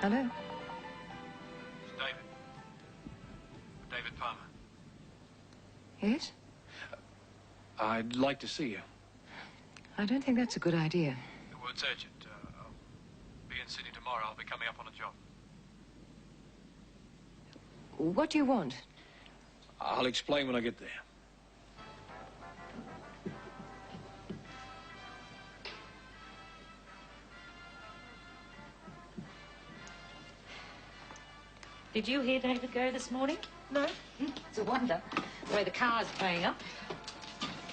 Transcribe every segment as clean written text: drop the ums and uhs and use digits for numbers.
Hello? It's David. David Palmer. Yes? I'd like to see you. I don't think that's a good idea. The word's urgent. I'll be in Sydney tomorrow. I'll be coming up on a job. What do you want? I'll explain when I get there. Did you hear David go this morning? No. It's a wonder, the way the car's playing up.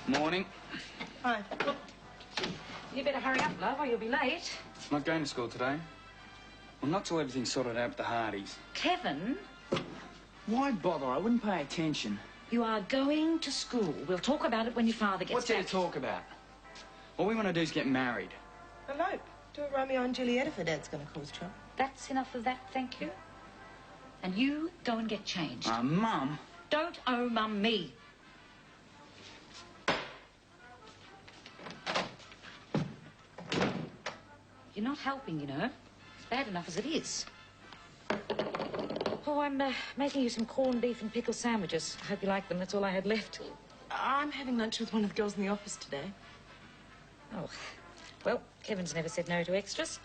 Morning. Hi. You better hurry up, love, or you'll be late. I'm not going to school today. Well, not till everything's sorted out with the Hardys. Kevin, Why bother? I wouldn't pay attention. you are going to school. We'll talk about it when your father gets What's there back. to talk about? All we want to do is get married. Elope. Do a Romeo and Juliet if her dad's going to cause trouble. That's enough of that, thank you. And you go and get changed. Mum. Don't Mum me. You're not helping, you know. It's bad enough as it is. Oh, I'm making you some corned beef and pickle sandwiches. I hope you like them. That's all I had left. I'm having lunch with one of the girls in the office today. Oh, well, Kevin's never said no to extras.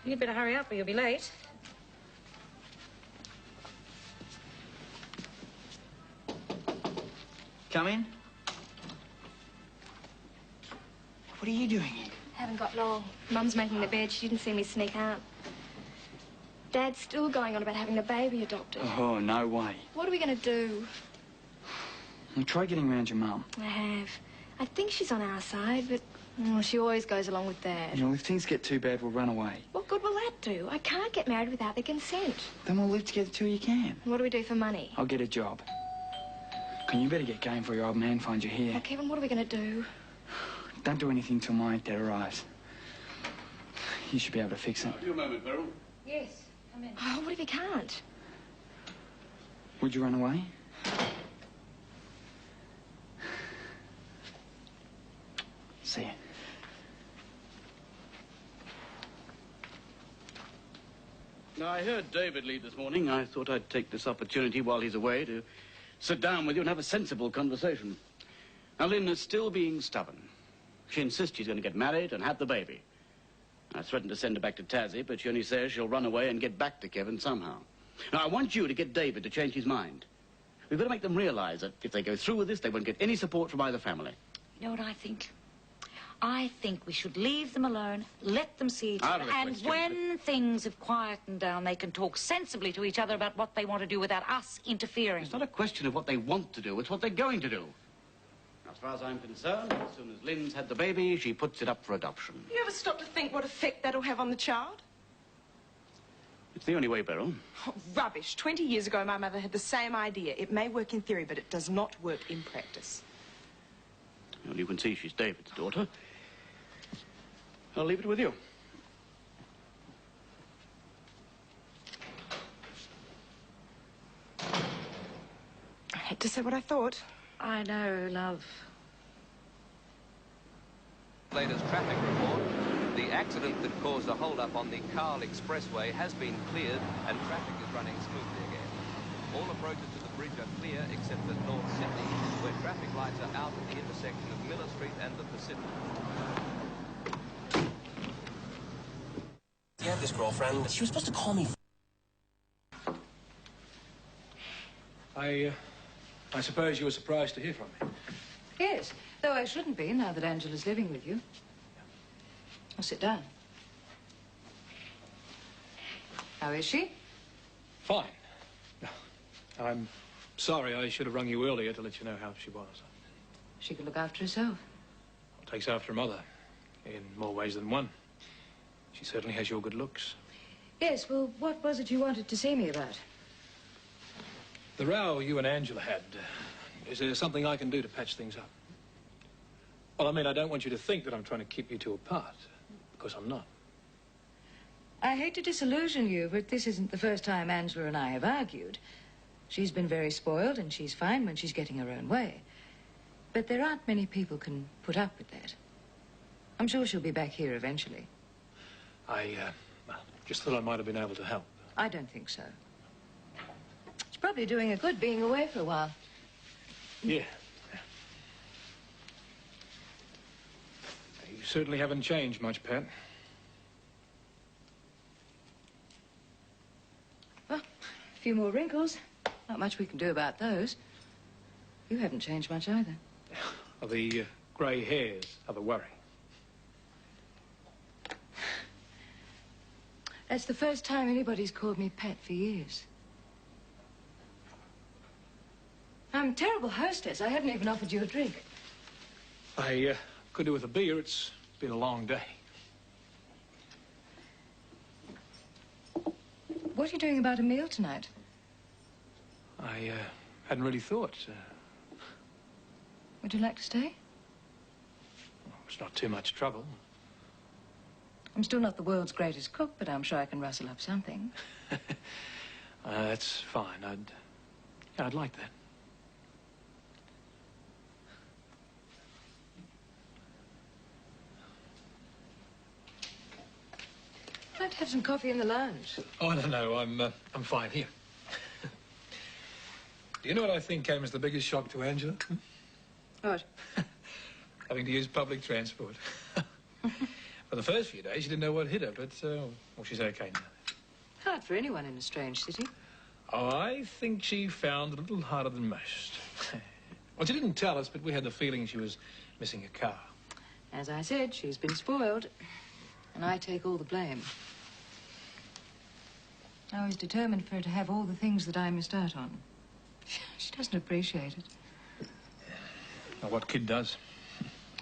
You'd better hurry up or you'll be late. Come in. What are you doing here? Haven't got long. Mum's making the bed. She didn't see me sneak out. Dad's still going on about having the baby adopted. Oh, no way. What are we going to do? Well, try getting around your mum. I have. I think she's on our side, but she always goes along with Dad. You know, if things get too bad, we'll run away. What good will that do? I can't get married without their consent. Then we'll live together till you can. What do we do for money? I'll get a job. And you better get going before your old man finds you here. Oh, Kevin, what are we going to do? Don't do anything till my dad arrives. You should be able to fix it. You a moment, Beryl. Yes, come in. Oh, what if he can't? Would you run away? See ya. Now, I heard David leave this morning. I thought I'd take this opportunity while he's away to sit down with you and have a sensible conversation. Now, Lynn is still being stubborn. She insists she's going to get married and have the baby. I threatened to send her back to Tassie, but she only says she'll run away and get back to Kevin somehow. Now, I want you to get David to change his mind. We've got to make them realize that if they go through with this, they won't get any support from either family. You know what I think? I think we should leave them alone, let them see each other, and when things have quietened down, they can talk sensibly to each other about what they want to do without us interfering. It's not a question of what they want to do, it's what they're going to do. As far as I'm concerned, as soon as Lynn's had the baby, she puts it up for adoption. You ever stop to think what effect that'll have on the child? It's the only way, Beryl. Oh, rubbish. 20 years ago, my mother had the same idea. It may work in theory, but it does not work in practice. Well, you can see she's David's daughter. I'll leave it with you. I had to say what I thought. I know, love. Latest traffic report. The accident that caused a hold-up on the Carl Expressway has been cleared and traffic is running smoothly again. All approaches to the bridge are clear except at North Sydney, where traffic lights are out at the intersection of Miller Street and the Pacific. You have this girlfriend. She was supposed to call me. I suppose you were surprised to hear from me. Yes, though I shouldn't be now that Angela's living with you. I'll sit down. How is she? Fine. I'm sorry I should have rung you earlier to let you know how she was. She can look after herself. Takes after her mother in more ways than one. She certainly has your good looks. Yes, well, what was it you wanted to see me about? The row you and Angela had, is there something I can do to patch things up? Well, I mean, I don't want you to think that I'm trying to keep you two apart, because I'm not. I hate to disillusion you, but this isn't the first time Angela and I have argued. She's been very spoiled, and she's fine when she's getting her own way. But there aren't many people can put up with that. I'm sure she'll be back here eventually. Well, Just thought I might have been able to help. I don't think so. It's probably doing a good being away for a while. Yeah. You certainly haven't changed much, Pat. Well, a few more wrinkles. Not much we can do about those. You haven't changed much either. The grey hairs are the worry. That's the first time anybody's called me Pat for years. I'm a terrible hostess. I haven't even offered you a drink. I could do with a beer. It's been a long day. What are you doing about a meal tonight? I hadn't really thought. Would you like to stay? It's not too much trouble. I'm still not the world's greatest cook, but I'm sure I can rustle up something. That's fine. I'd like that. I'd like to have some coffee in the lounge. Oh, no, I'm fine here. Do you know what I think came as the biggest shock to Angela? What? Having to use public transport. For the first few days, she didn't know what hit her, but, well, she's okay now. Hard for anyone in a strange city. Oh, I think she found it a little harder than most. Well, she didn't tell us, but we had the feeling she was missing a car. As I said, she's been spoiled, and I take all the blame. I was determined for her to have all the things that I missed out on. She doesn't appreciate it. Well, what kid does?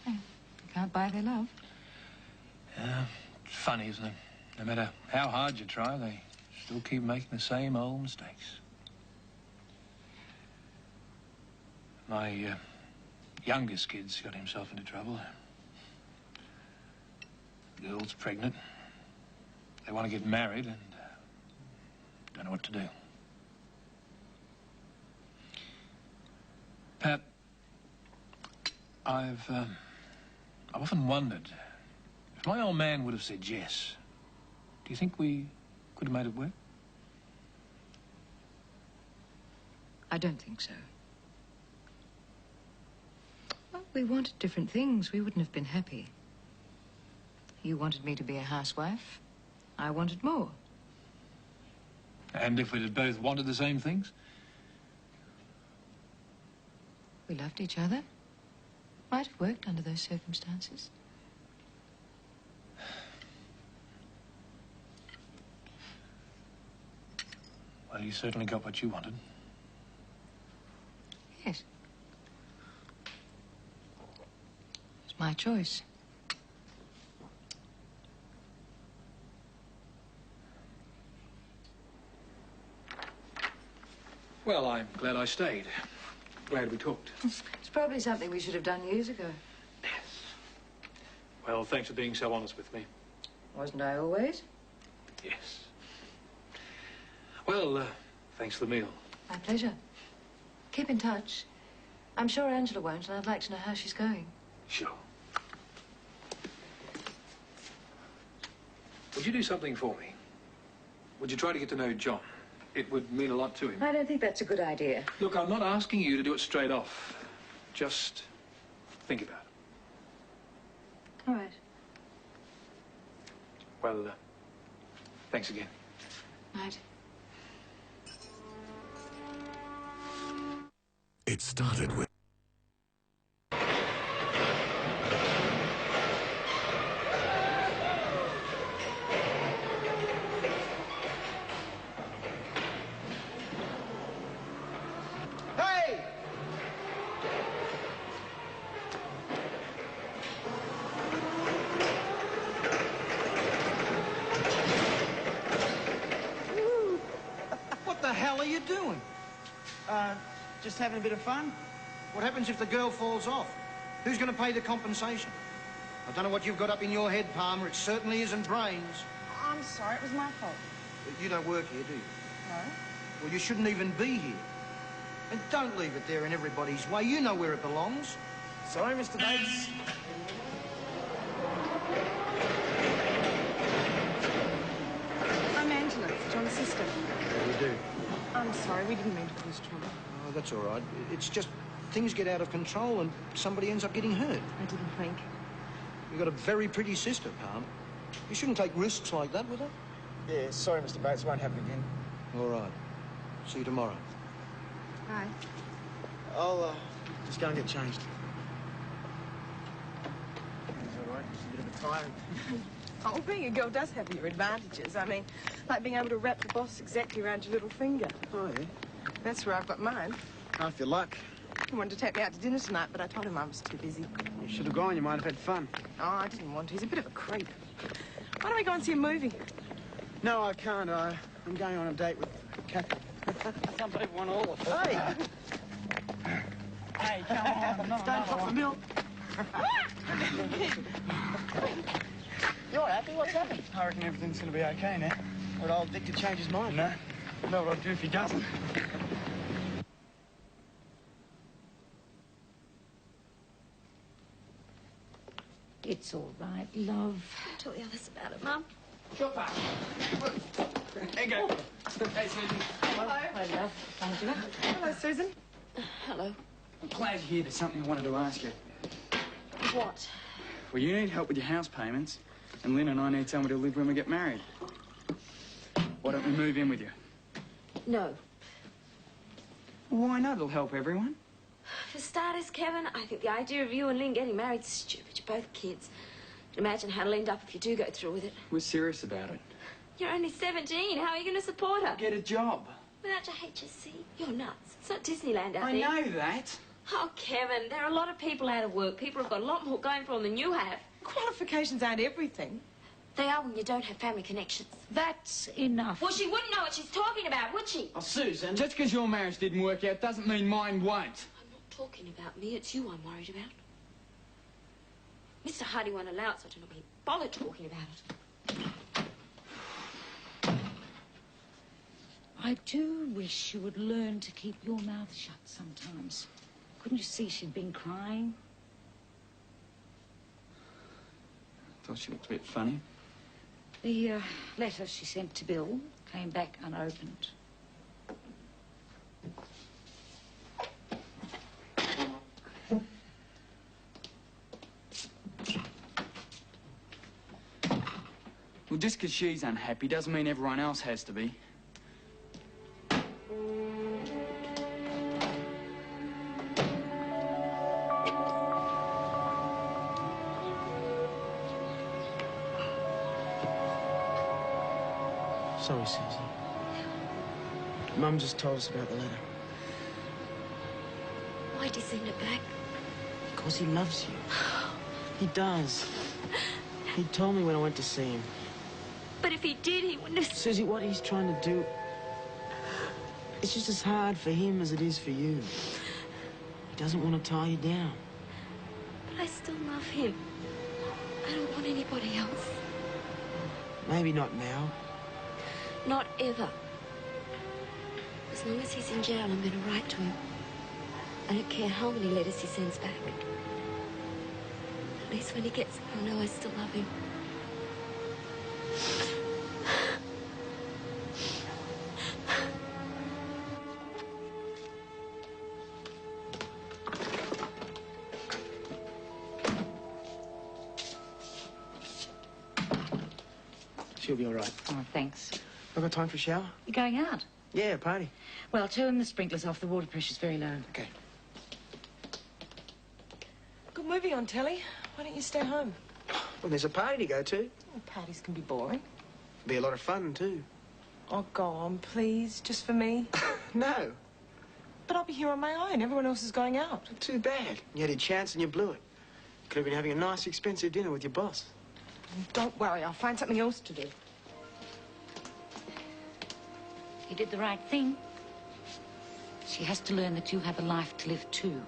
You can't buy their love. Yeah, it's funny, isn't it? No matter how hard you try, they still keep making the same old mistakes. My youngest kid's got himself into trouble. The girl's pregnant. They want to get married and don't know what to do. Pat, I've often wondered, if my old man would have said yes, do you think we could have made it work? I don't think so. Well, we wanted different things. We wouldn't have been happy. You wanted me to be a housewife. I wanted more. And if we'd both wanted the same things? We loved each other. Might have worked under those circumstances. Well, you certainly got what you wanted. Yes. It's my choice. Well, I'm glad I stayed. Glad we talked. It's probably something we should have done years ago. Yes. Well, thanks for being so honest with me. Wasn't I always? Yes. Well, thanks for the meal. My pleasure. Keep in touch. I'm sure Angela won't, and I'd like to know how she's going. Sure. Would you do something for me? Would you try to get to know John? It would mean a lot to him. I don't think that's a good idea. Look, I'm not asking you to do it straight off. Just think about it. All right. Well, thanks again. Right. It started with... Just having a bit of fun? What happens if the girl falls off? Who's going to pay the compensation? I don't know what you've got up in your head, Palmer. It certainly isn't brains. I'm sorry, it was my fault. You don't work here, do you? No. Well, you shouldn't even be here. And don't leave it there in everybody's way. You know where it belongs. Sorry, Mr. Bates. sorry. We didn't mean to cause trouble. Oh, that's all right. It's just things get out of control and somebody ends up getting hurt. I didn't think. You've got a very pretty sister, Palm. You shouldn't take risks like that with her. Yeah, sorry, Mr. Bates. Won't happen again. All right. See you tomorrow. Bye. I'll just go and get changed. It's all right. It's a bit of a tiring. Oh, being a girl does have your advantages. I mean, like being able to wrap the boss exactly around your little finger. Oh, yeah? That's where I've got mine. Half your luck. He wanted to take me out to dinner tonight, but I told him I was too busy. You should have gone. You might have had fun. Oh, I didn't want to. He's a bit of a creep. Why don't we go and see a movie? No, I can't. I'm going on a date with Kathy. Some people want all of it. Hey! Hey, come on. Don't pop the milk. You're happy? What's happened? I reckon everything's going to be okay now. Would old Dick to change his mind? No. I know what I'd do if he doesn't. It's all right, love. Tell the others about it, Mum. Sure, Pop. There you go. Hey, Susan. Hello. Hello, love. Angela. Hello, Susan. Hello. I'm glad you're here. There's something I wanted to ask you. What? Well, you need help with your house payments, and Lynn and I need somewhere to live when we get married. Why don't we move in with you? No. Why not? It'll help everyone. For starters, Kevin, I think the idea of you and Lynn getting married is stupid. You're both kids. Imagine how it'll end up if you do go through with it. We're serious about it. You're only 17. How are you going to support her? Get a job. Without your HSC? You're nuts. It's not Disneyland out I there. know that. Oh, Kevin, there are a lot of people out of work. People have got a lot more going for them than you have. Qualifications aren't everything. They are when you don't have family connections. That's enough. Well, she wouldn't know what she's talking about, would she? Oh, Susan, just because your marriage didn't work out doesn't mean mine won't. I'm not talking about me. It's you I'm worried about. Mr. Hardy won't allow it, so I don't know why he bothered talking about it. I do wish you would learn to keep your mouth shut sometimes. Couldn't you see she'd been crying? Thought she looked a bit funny. The letter she sent to Bill came back unopened. Well, just because she's unhappy doesn't mean everyone else has to be. Sorry, Susie. Mum just told us about the letter. Why'd he send it back? Because he loves you. He does. He told me when I went to see him. But if he did, he wouldn't have... Susie, what he's trying to do... It's just as hard for him as it is for you. He doesn't want to tie you down. But I still love him. I don't want anybody else. Maybe not now. Not ever. As long as he's in jail, I'm going to write to him. I don't care how many letters he sends back. At least when he gets them, I'll know I still love him. She'll be all right. Oh, thanks. I've got time for a shower? You going out? Yeah, party. Well, turn the sprinklers off. The water pressure's very low. Okay. Good movie on telly. Why don't you stay home? Well, there's a party to go to. Well, parties can be boring. Be a lot of fun, too. Oh, go on, please. Just for me. No. But I'll be here on my own. Everyone else is going out. Too bad. You had your chance and you blew it. Could have been having a nice, expensive dinner with your boss. Don't worry. I'll find something else to do. You did the right thing. She has to learn that you have a life to live too.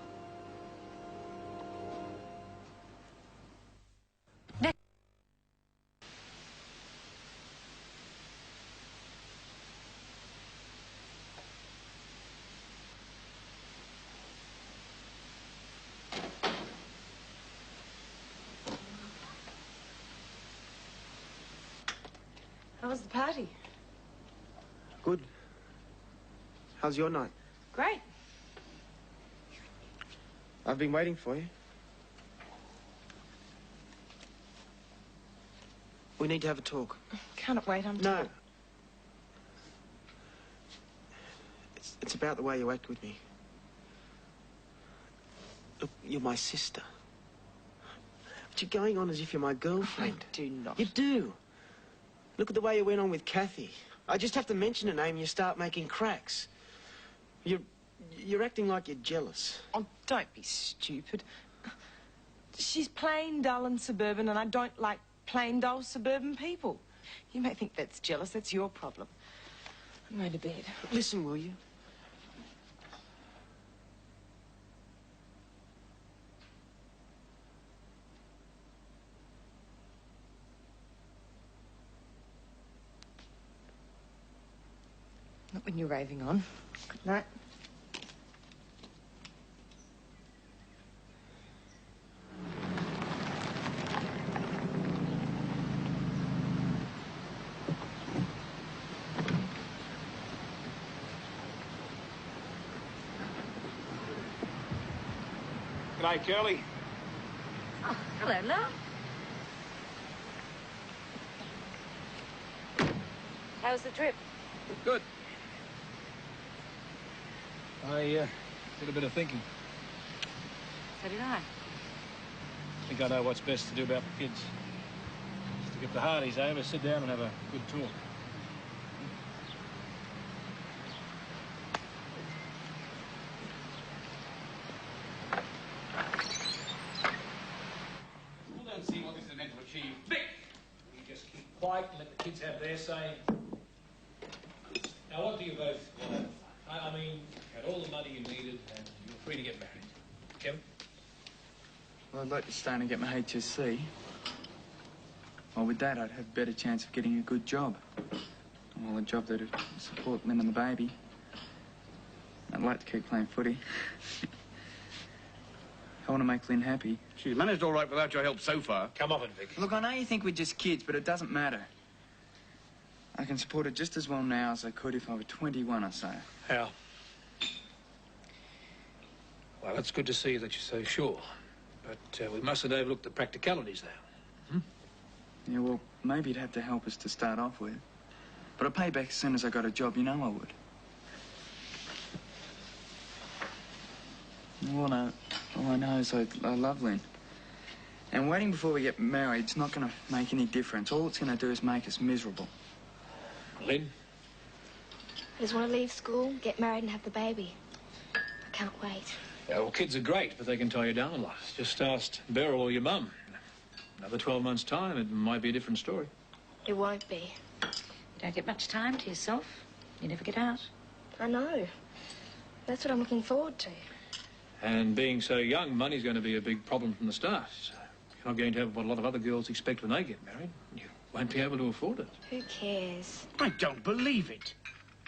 How was the party? Good. How's your night? Great. I've been waiting for you. We need to have a talk. Cannot wait, I'm No. tired. It's about the way you act with me. Look, you're my sister. But you're going on as if you're my girlfriend. I do not. You do. Look at the way you went on with Kathy. I just have to mention her name and you start making cracks. You're acting like you're jealous. Oh, don't be stupid. She's plain dull and suburban, and I don't like plain dull suburban people. You may think that's jealous. That's your problem. I'm going to bed. Listen, will you? Not when you're raving on. Good night. G'day, Curly. Oh, hello, love. How was the trip? Good. I did a bit of thinking. So did I. I think I know what's best to do about the kids. Just to get the Hardys over, sit down and have a good talk. Still don't see what this is meant to achieve. Vic! You just keep quiet and let the kids have their say. Now, what do you both want? I mean, you had all the money you needed and you were free to get married. Kevin? Well, I'd like to stay and get my HSC. Well, with that, I'd have a better chance of getting a good job. Well, a job that'd support Lynn and the baby. I'd like to keep playing footy. I want to make Lynn happy. She's managed all right without your help so far. Come on, Vic. Look, I know you think we're just kids, but it doesn't matter. I can support her just as well now as I could if I were 21 or so. How? Well, it's good to see that you're so sure. But we mustn't overlook the practicalities now. Yeah, well, maybe you'd have to help us to start off with. But I'd pay back as soon as I got a job, you know I would. All I know is I love Lynn. And waiting before we get married is not going to make any difference. All it's going to do is make us miserable. Lynn? I just want to leave school, get married and have the baby. I can't wait. Yeah, well, kids are great, but they can tie you down a lot. Just ask Beryl or your mum. Another 12 months' time, it might be a different story. It won't be. You don't get much time to yourself. You never get out. I know. That's what I'm looking forward to. And being so young, money's going to be a big problem from the start. So you're not going to have what a lot of other girls expect when they get married. You won't be able to afford it. Who cares? I don't believe it.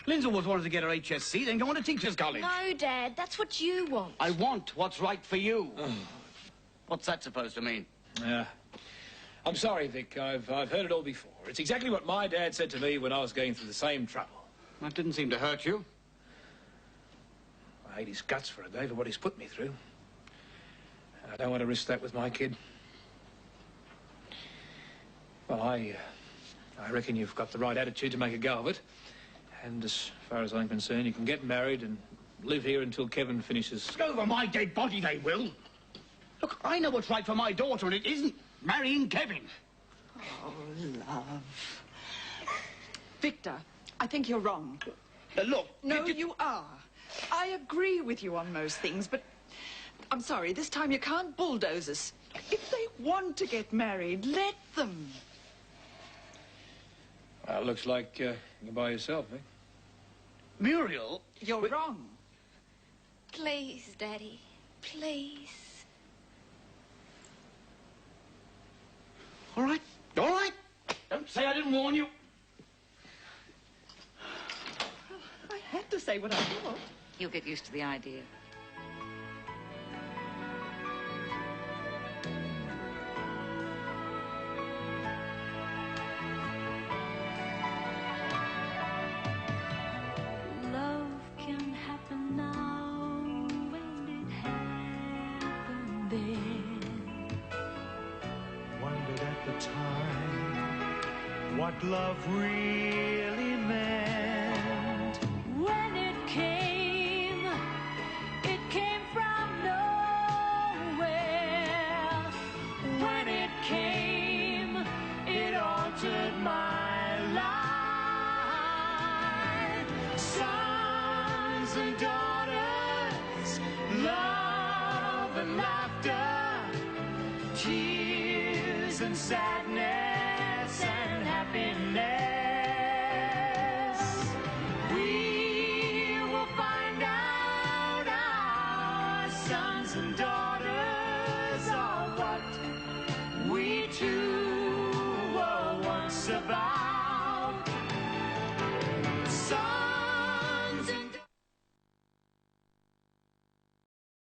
Lynn's always wanted to get her HSC, then go on to teacher's college. No, Dad. That's what you want. I want what's right for you. What's that supposed to mean? I'm sorry, Vic. I've heard it all before. It's exactly what my dad said to me when I was going through the same trouble. That didn't seem to hurt you. I hate his guts for it, Dave, for what he's put me through. And I don't want to risk that with my kid. Well, I reckon you've got the right attitude to make a go of it. And as far as I'm concerned, you can get married and live here until Kevin finishes. Over my dead body, they will. Look, I know what's right for my daughter, and it isn't marrying Kevin. Oh, love. Victor, I think you're wrong. Look... No, you are. I agree with you on most things, but I'm sorry, this time you can't bulldoze us. If they want to get married, let them. Well, it looks like you're by yourself, eh? Muriel? You're wrong. Please, Daddy. Please. All right. All right. Don't say I didn't warn you. I had to say what I thought. You'll get used to the idea. Love can what love really meant. When it came from nowhere. When it came, it altered my life. Sons and daughters, love and laughter, tears and sadness and happiness. We will find out our sons and daughters are what we too were once about.